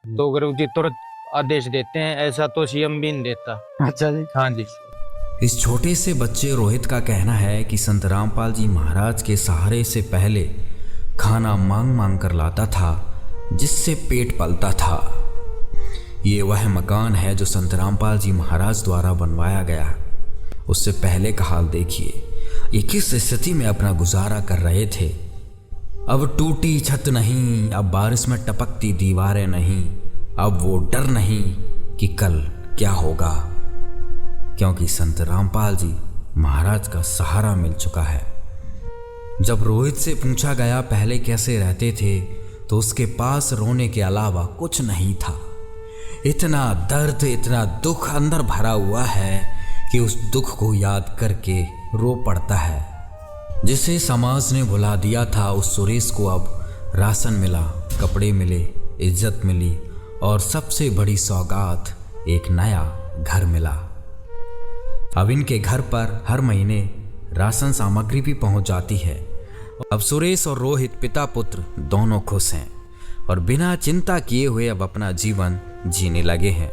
तो गुरु जी तुरंत आदेश देते हैं, ऐसा तो सीएम भी नहीं देता। अच्छा जी। हाँ जी। इस छोटे से बच्चे रोहित का कहना है कि संत रामपाल जी महाराज के सहारे से पहले खाना मांग मांग कर लाता था, जिससे पेट पलता था। ये वह मकान है जो संत रामपाल जी महाराज द्वारा बनवाया गया। उससे पहले का हाल देखिए, ये किस स्थिति में अपना गुजारा कर रहे थे। अब टूटी छत नहीं, अब बारिश में टपकती दीवारें नहीं, अब वो डर नहीं कि कल क्या होगा, क्योंकि संत रामपाल जी महाराज का सहारा मिल चुका है। जब रोहित से पूछा गया पहले कैसे रहते थे, तो उसके पास रोने के अलावा कुछ नहीं था। इतना दर्द, इतना दुख अंदर भरा हुआ है कि उस दुख को याद करके रो पड़ता है। जिसे समाज ने भुला दिया था, उस सुरेश को अब राशन मिला, कपड़े मिले, इज्जत मिली और सबसे बड़ी सौगात एक नया घर मिला। अब इनके घर पर हर महीने राशन सामग्री भी पहुंच जाती है। अब सुरेश और रोहित पिता पुत्र दोनों खुश हैं और बिना चिंता किए हुए अब अपना जीवन जीने लगे हैं।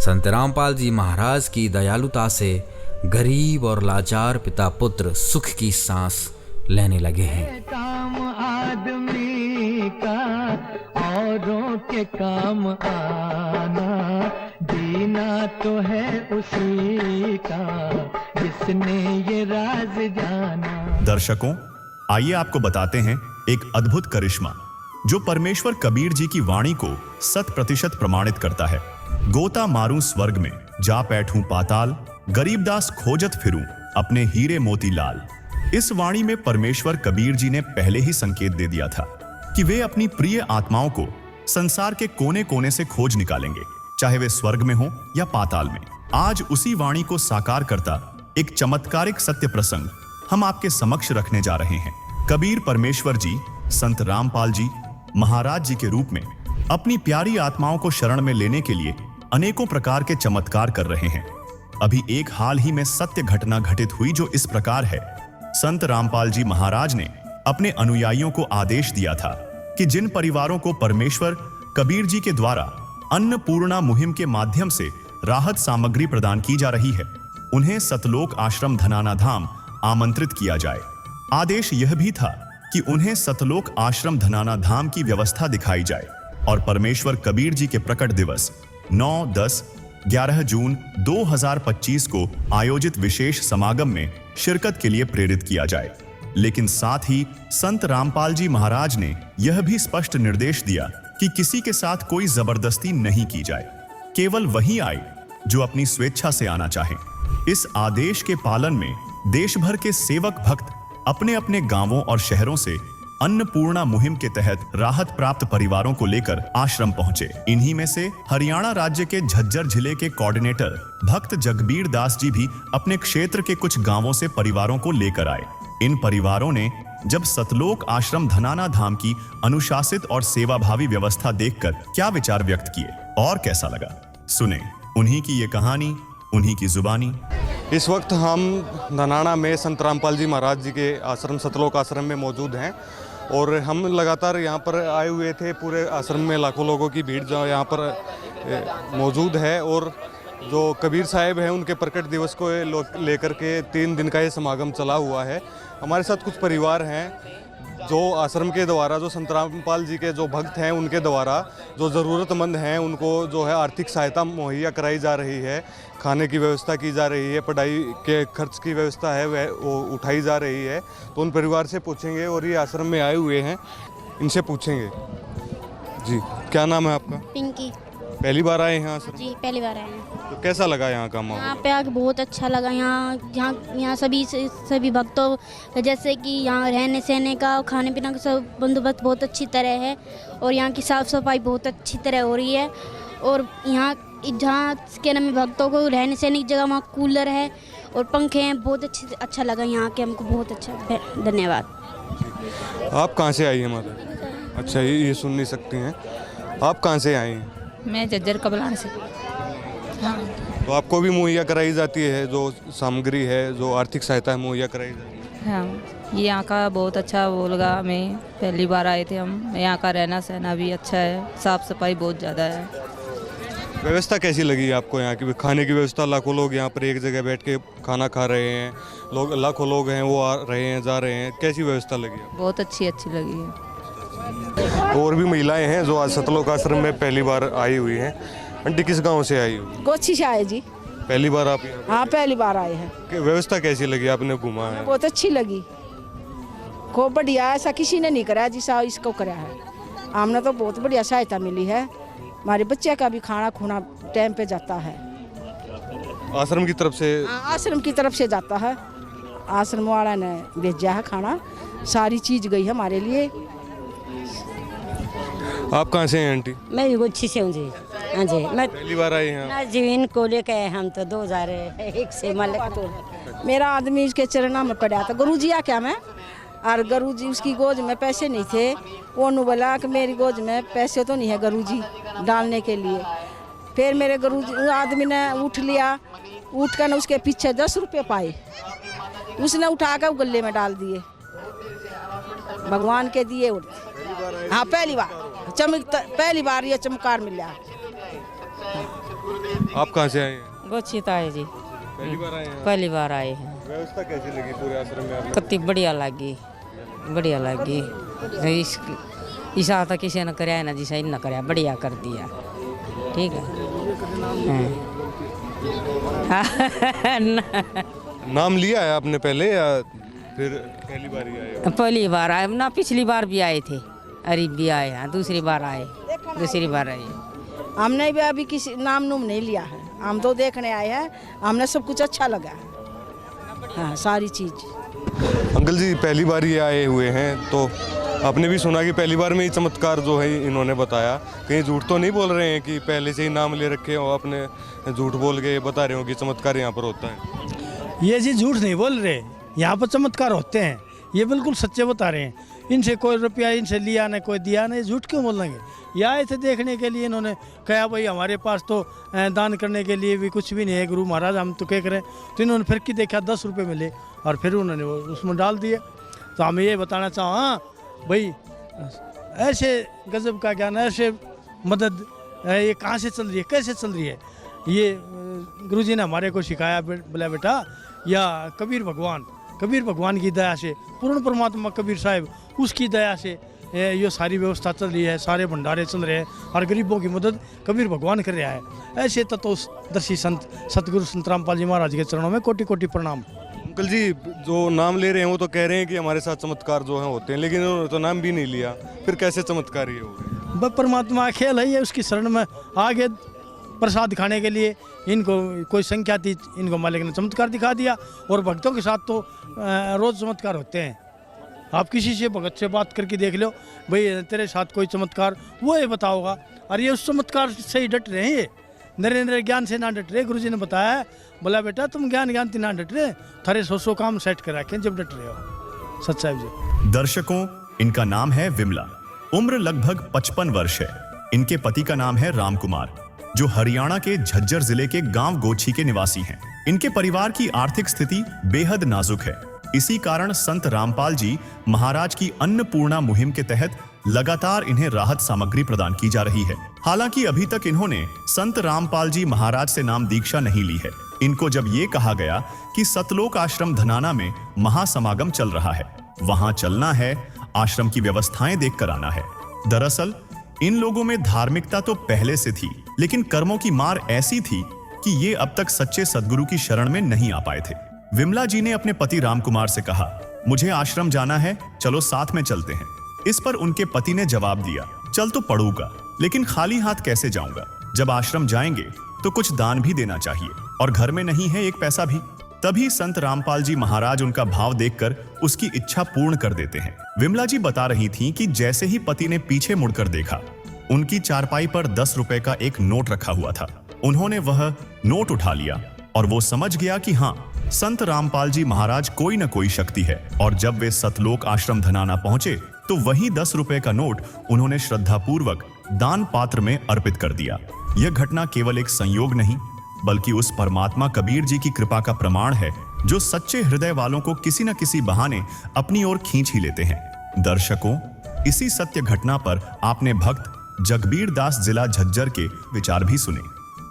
संत रामपाल जी महाराज की दयालुता से गरीब और लाचार पिता पुत्र सुख की सांस लेने लगे हैं। काम आदमी का औरों के काम आना, जीना तो है उसी का जिसने ये राज जाना। दर्शकों, आइए आपको बताते हैं एक अद्भुत करिश्मा जो परमेश्वर कबीर जी की वाणी को 100% प्रमाणित करता है। गोता मारूं स्वर्ग में, जा बैठूं पाताल, गरीबदास खोजत फिरूं अपने हीरे मोती लाल। इस वाणी में परमेश्वर कबीर जी ने पहले ही संकेत दे दिया था कि वे अपनी प्रिय आत्माओं को संसार के कोने कोने से खोज निकालेंगे, चाहे वे स्वर्ग में हो या पाताल में। आज उसी वाणी को साकार करता एक चमत्कारिक सत्य प्रसंग हम आपके समक्ष रखने जा रहे हैं। कबीर परमेश्वर जी संत रामपाल जी महाराज जी के रूप में अपनी प्यारी आत्माओं को शरण में लेने के लिए अनेकों प्रकार के चमत्कार कर रहे हैं। अभी एक हाल ही में सत्य घटना घटित हुई जो इस प्रकार है। संत रामपाल जी महाराज ने अपने अनुयायियों को आदेश दिया था कि जिन परिवारों को परमेश्वर कबीर जी के द्वारा अन्नपूर्णा मुहिम के माध्यम से राहत सामग्री प्रदान की जा रही है, उन्हें सतलोक आश्रम धनाना धाम आमंत्रित किया जाए। आदेश यह भी था कि उन्हें सतलोक आश्रम धनाना धाम की व्यवस्था दिखाई जाए और परमेश्वर कबीर जी के प्रकट दिवस 9, 10, 11 जून 2025 को आयोजित विशेष समागम में शिरकत के लिए प्रेरित किया जाए। लेकिन साथ ही संत रामपाल जी महाराज ने यह भी स्पष्ट निर्देश दिया कि किसी के साथ कोई जबरदस्ती नहीं की जाए, केवल वही आए जो अपनी स्वेच्छा से आना चाहे। इस आदेश के पालन में देश भर के सेवक भक्त अपने अपने गांवों और शहरों से अन्नपूर्णा मुहिम के तहत राहत प्राप्त परिवारों को लेकर आश्रम पहुंचे। इन्हीं में से हरियाणा राज्य के झज्जर जिले के कोऑर्डिनेटर भक्त जगबीर दास जी भी अपने क्षेत्र के कुछ गांवों से परिवारों को लेकर आए। इन परिवारों ने जब सतलोक आश्रम धनाना धाम की अनुशासित और सेवाभावी व्यवस्था देखकर क्या विचार व्यक्त किए और कैसा लगा, सुने उन्हीं की ये कहानी, उन्हीं की जुबानी। इस वक्त हम धनाना में संत रामपाल जी महाराज जी के आश्रम सतलोक आश्रम में मौजूद हैं और हम लगातार यहाँ पर आए हुए थे। पूरे आश्रम में लाखों लोगों की भीड़ जो यहाँ पर मौजूद है और जो कबीर साहब हैं उनके प्रकट दिवस को लेकर के 3 दिन का ये समागम चला हुआ है। हमारे साथ कुछ परिवार हैं जो आश्रम के द्वारा, जो संत रामपाल जी के जो भक्त हैं उनके द्वारा जो ज़रूरतमंद हैं उनको जो है आर्थिक सहायता मुहैया कराई जा रही है, खाने की व्यवस्था की जा रही है, पढ़ाई के खर्च की व्यवस्था है वह वो उठाई जा रही है। तो उन परिवार से पूछेंगे और ये आश्रम में आए हुए हैं, इनसे पूछेंगे। जी, क्या नाम है आपका? पिंकी। पहली बार आए हैं आश्रम? जी, पहली बार आए हैं। तो कैसा लगा यहाँ का माहौल? यहाँ पे आके बहुत अच्छा लगा। यहाँ सभी भक्तों, जैसे कि यहाँ रहने सहने का, खाने पीने का सब बंदोबस्त बहुत अच्छी तरह है और यहाँ की साफ़ सफाई बहुत अच्छी तरह हो रही है। और यहाँ जहाँ के नाम भक्तों को रहने सहने की जगह वहाँ कूलर है और पंखे हैं। बहुत अच्छा लगा यहाँ के, हमको बहुत अच्छा। धन्यवाद। आप कहाँ से आई हैं माता? अच्छा, ये सुन नहीं सकती हैं। आप कहाँ से आई हैं? मैं झज्जर कबलान से। हाँ। तो आपको भी मुहैया कराई जाती है जो सामग्री है, जो आर्थिक सहायता है मुहैया कराई जाती है? हाँ, ये यहाँ का बहुत अच्छा वो लगा हमें। पहली बार आए थे हम। यहाँ का रहना सहना भी अच्छा है, साफ़ सफाई बहुत ज़्यादा है। व्यवस्था कैसी लगी आपको यहाँ की? खाने की व्यवस्था, लाखों लोग यहाँ पर एक जगह बैठ के खाना खा रहे हैं, लोग लाखों लोग हैं वो आ रहे हैं जा रहे हैं, कैसी व्यवस्था लगी आपको? बहुत अच्छी लगी है। और भी महिलाएं हैं जो आज सतलोक आश्रम में पहली बार आई हुई हैं। आंटी किस गांव से आई हुई? गोची से आए जी। पहली बार आप यहाँ? हाँ, पहली बार आए हैं। व्यवस्था कैसी लगी? आपने घूमा है? बहुत अच्छी लगी, खूब बढ़िया। ऐसा किसी ने नहीं करा जिसा इसको करा है। हमने तो बहुत बढ़िया सहायता मिली है। हमारे बच्चे का भी खाना खुना टाइम पे जाता है। आश्रम की तरफ से? आश्रम की तरफ से जाता है। आश्रम वाला ने भेजा है खाना, सारी चीज गई है हमारे लिए। आप कहाँ से हैं आंटी? मैं गोची से हूँ जी। हाँ जी, मैं पहली बार आई हैं? ना जी, इनको लेके आए हम तो 2001 से मलक। मेरा आदमी इसके चरणों में पड़ा था, गुरु जी आ क्या मैं, और गुरु जी उसकी गोद में पैसे नहीं थे। वो नु बोला कि मेरी गोद में पैसे तो नहीं है गुरु जी डालने के लिए। फिर मेरे गुरु जी आदमी ने उठ लिया, उठ कर उसके पीछे 10 रुपये पाए, उसने उठा कर गले में डाल दिए, भगवान के दिए। हाँ, पहली बार पहली बार ये चमत्कार मिला। आप कहाँ से आए हैं? गोचिता है जी। पहली बार आए हैं? पहली बार आए हैं। व्यवस्था कैसी लगी पूरे आश्रम में आपने? कितनी बढ़िया लगी, बढ़िया लगी। ऐसा तो किसी ने कराया ना, जिसा इन कराया, बढ़िया कर दिया। ठीक है। नाम लिया है आपने पहले या फिर पहली बार ही आए हो? पहली बार आए ना, पिछली बार भी आए थे, अरे भी आए हैं, दूसरी बार आए, दूसरी बार आए। हमने भी अभी किसी नाम नूम नहीं लिया है, हम तो देखने आए हैं। हमने सब कुछ अच्छा लगा है। हाँ, सारी चीज। अंकल जी पहली बार ही आए हुए हैं, तो आपने भी सुना कि पहली बार में ही चमत्कार जो है इन्होंने बताया। कहीं झूठ तो नहीं बोल रहे हैं कि पहले से ही नाम ले रखे हो, आपने झूठ बोल के बता रहे हो कि चमत्कार यहाँ पर होता है? ये जी झूठ नहीं बोल रहे, यहाँ पर चमत्कार होते हैं, ये बिल्कुल सच्चे बता रहे हैं। इनसे कोई रुपया इनसे लिया ना कोई दिया ना, झूठ क्यों बोल देंगे? ये आए थे देखने के लिए, इन्होंने कहा भाई हमारे पास तो दान करने के लिए भी कुछ भी नहीं है गुरु महाराज, हम तो क्या करें। तो इन्होंने फिर की देखा 10 रुपये मिले और फिर उन्होंने वो उसमें डाल दिए। तो हम ये बताना चाहो, हाँ भाई ऐसे गजब का ज्ञान, ऐसे मदद ये कहाँ से चल रही है, कैसे चल रही है? ये गुरुजी ने हमारे को सिखाया, बोला बेटा या कबीर भगवान की दया से, पूर्ण परमात्मा कबीर साहब उसकी दया से ये सारी व्यवस्था चल रही है, सारे भंडारे चल रहे हैं और गरीबों की मदद कबीर भगवान कर रहा है। ऐसे तत्वदर्शी संत सतगुरु संत रामपाल जी महाराज के चरणों में कोटि कोटि प्रणाम। अंकल जी जो नाम ले रहे हैं वो तो कह रहे हैं कि हमारे साथ चमत्कार जो है होते हैं, लेकिन उन्होंने तो नाम भी नहीं लिया, फिर कैसे चमत्कार ये हो गए? बस परमात्मा खेल है, ये उसकी शरण में आगे प्रसाद खाने के लिए इनको कोई संख्या थी, इनको मालिक ने चमत्कार दिखा दिया। और भक्तों के साथ तो रोज़ चमत्कार होते हैं। आप किसी से भगत से बात करके देख लो, भाई तेरे साथ कोई चमत्कार, वो ये बताओगा। और ये उस चमत्कार से ही डट रहे हैं, नरेंद्र ज्ञान से ना डट रहे। गुरुजी ने बताया, बोला बेटा तुम ज्ञान ना डट रहे, थारे 100 काम सेट कर रखे जब डट रहे हो। सच्चाई जी। दर्शकों, इनका नाम है विमला, उम्र लगभग 55 वर्ष है। इनके पति का नाम है राम कुमार, जो हरियाणा के झज्जर जिले के गांव गोची के निवासी हैं। इनके परिवार की आर्थिक स्थिति बेहद नाजुक है। इसी कारण संत रामपाल जी महाराज की अन्नपूर्णा मुहिम के तहत लगातार इन्हें राहत सामग्री प्रदान की जा रही है। हालांकि अभी तक इन्होंने संत रामपाल जी महाराज से नाम दीक्षा नहीं ली है। इनको जब ये कहा गया कि सतलोक आश्रम धनाना में महासमागम चल रहा है, वहां चलना है, आश्रम की व्यवस्थाएं देख कर आना है। दरअसल इन लोगों में धार्मिकता तो पहले से थी, लेकिन कर्मों की मार ऐसी थी कि ये अब तक सच्चे सद्गुरु की शरण में नहीं आ पाए थे। विमला जी ने अपने पति राम कुमार से कहा, मुझे आश्रम जाना है, चलो साथ में चलते हैं। इस पर उनके पति ने जवाब दिया, चल तो पड़ूंगा, लेकिन खाली हाथ कैसे जाऊंगा? जब आश्रम जाएंगे तो कुछ दान भी देना चाहिए, और घर में नहीं है एक पैसा भी। तभी संत रामपाल जी महाराज उनका भाव देखकर उसकी इच्छा पूर्ण कर देते हैं। विमला जी बता रही थीं कि जैसे ही पति ने पीछे मुड़कर देखा, उनकी चारपाई पर 10 रुपए का एक नोट रखा हुआ था। उन्होंने वह नोट उठा लिया और वो समझ गया कि हाँ, संत रामपाल जी महाराज कोई न कोई शक्ति है। और जब वे सतलोक आश्रम धनाना पहुंचे तो वही 10 रुपए का नोट उन्होंने श्रद्धापूर्वक दान पात्र में अर्पित कर दिया। यह घटना केवल एक संयोग नहीं, बल्कि उस परमात्मा कबीर जी की कृपा का प्रमाण है जो सच्चे हृदय वालों को किसी न किसी बहाने अपनी ओर खींच ही लेते हैं। दर्शकों, इसी सत्य घटना पर आपने भक्त जगबीर दास जिला झज्जर के विचार भी सुने।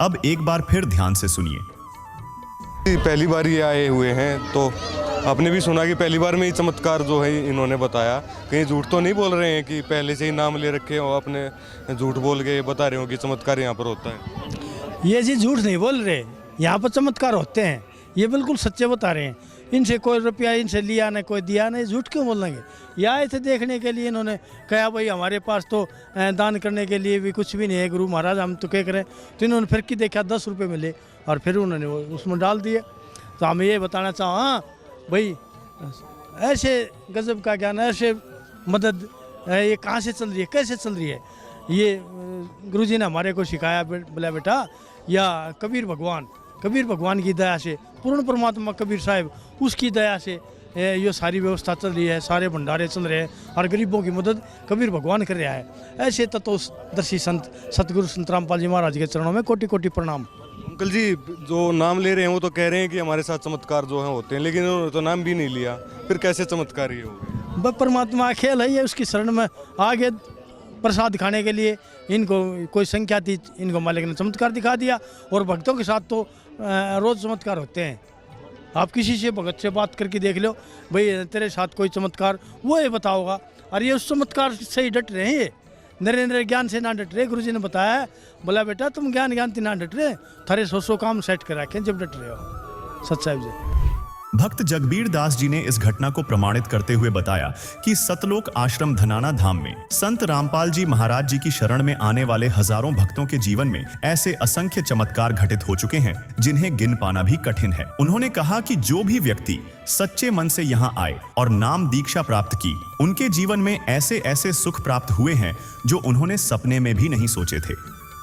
अब एक बार फिर ध्यान से सुनिए। पहली बार ये आए हुए हैं, तो आपने भी सुना कि पहली बार में ही चमत्कार जो है इन्होंने बताया। कहीं झूठ तो नहीं बोल रहे हैं कि पहले से ही नाम ले रखे हो, अपने झूठ बोल के बता रहे हो कि चमत्कार यहाँ पर होता है? ये जी झूठ नहीं बोल रहे, यहाँ पर चमत्कार होते हैं, ये बिल्कुल सच्चे बता रहे हैं। इनसे कोई रुपया इनसे लिया नहीं, कोई दिया नहीं, झूठ क्यों बोलेंगे? ये आए थे देखने के लिए, इन्होंने कहा भाई हमारे पास तो दान करने के लिए भी कुछ भी नहीं है गुरु महाराज, हम तो क्या करें। तो इन्होंने फिर की देखा 10 रुपये मिले और फिर उन्होंने वो उसमें डाल दिए। तो हम ये बताना चाहें, हाँ भाई ऐसे गजब का ज्ञान, ऐसे मदद ये कहाँ से चल रही है, कैसे चल रही है? ये गुरुजी ने हमारे को सिखाया, बोला बेटा या कबीर भगवान की दया से, पूर्ण परमात्मा कबीर साहब उसकी दया से ये सारी व्यवस्था चल रही है, सारे भंडारे चल रहे हैं और गरीबों की मदद कबीर भगवान कर रहा है। ऐसे तत्वदर्शी संत सतगुरु संत रामपाल जी महाराज के चरणों में कोटि कोटि प्रणाम। अंकल जी, जो नाम ले रहे हैं वो तो कह रहे हैं कि हमारे साथ चमत्कार जो है होते हैं, लेकिन उन्होंने तो नाम भी नहीं लिया, फिर कैसे चमत्कार ये हो गए? बस परमात्मा खेल है ये, उसकी शरण में आगे प्रसाद खाने के लिए इनको कोई संख्या थी, इनको मालिक ने चमत्कार दिखा दिया। और भक्तों के साथ तो रोज़ चमत्कार होते हैं। आप किसी से भगत से बात करके देख लो, भाई तेरे साथ कोई चमत्कार, वो ये बताओगा। और ये उस चमत्कार से ही डट रहे हैं, ये नरेंद्र ज्ञान से ना डट रहे। गुरुजी ने बताया है, बोला बेटा तुम ज्ञान ना डट रहे, थारे 100 काम सेट कर रखे जब डट रहे हो। सच साहिब जी। भक्त जगबीर दास जी ने इस घटना को प्रमाणित करते हुए बताया कि सतलोक आश्रम धनाना धाम में संत रामपाल जी महाराज जी की शरण में आने वाले हजारों भक्तों के जीवन में ऐसे असंख्य चमत्कार घटित हो चुके हैं जिन्हें गिन पाना भी कठिन है। उन्होंने कहा कि जो भी व्यक्ति सच्चे मन से यहाँ आए और नाम दीक्षा प्राप्त की, उनके जीवन में ऐसे ऐसे सुख प्राप्त हुए हैं जो उन्होंने सपने में भी नहीं सोचे थे।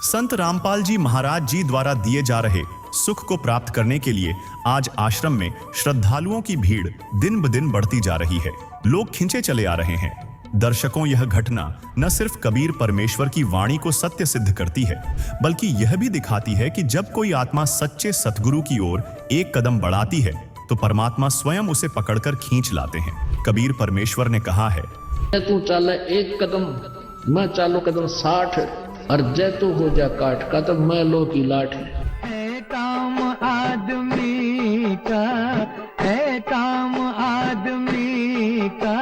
संत रामपाल जी महाराज जी द्वारा दिए जा रहे सुख को प्राप्त करने के लिए आज आश्रम में श्रद्धालुओं की भीड़ दिन ब दिन बढ़ती जा रही है। लोग खिंचे चले आ रहे हैं। दर्शकों, यह घटना न सिर्फ कबीर परमेश्वर की वाणी को सत्य सिद्ध करती है, बल्कि यह भी दिखाती है कि जब कोई आत्मा सच्चे सतगुरु की ओर एक कदम बढ़ाती है तो परमात्मा स्वयं उसे पकड़कर खींच लाते हैं। कबीर परमेश्वर ने कहा है, तू चाले 1 कदम, मैं चालू कदम 60, और जय तू हो जा काठ का, तब मैं लो की लाठ। है काम आदमी का, है काम आदमी का,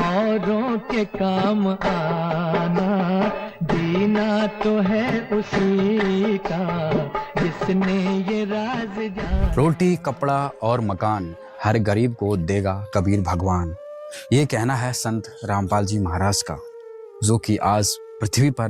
औरों के काम आना, जीना तो है उसी का जिसने ये राज जाना। रोटी, कपड़ा और मकान हर गरीब को देगा कबीर भगवान, ये कहना है संत रामपाल जी महाराज का, जो कि आज पृथ्वी पर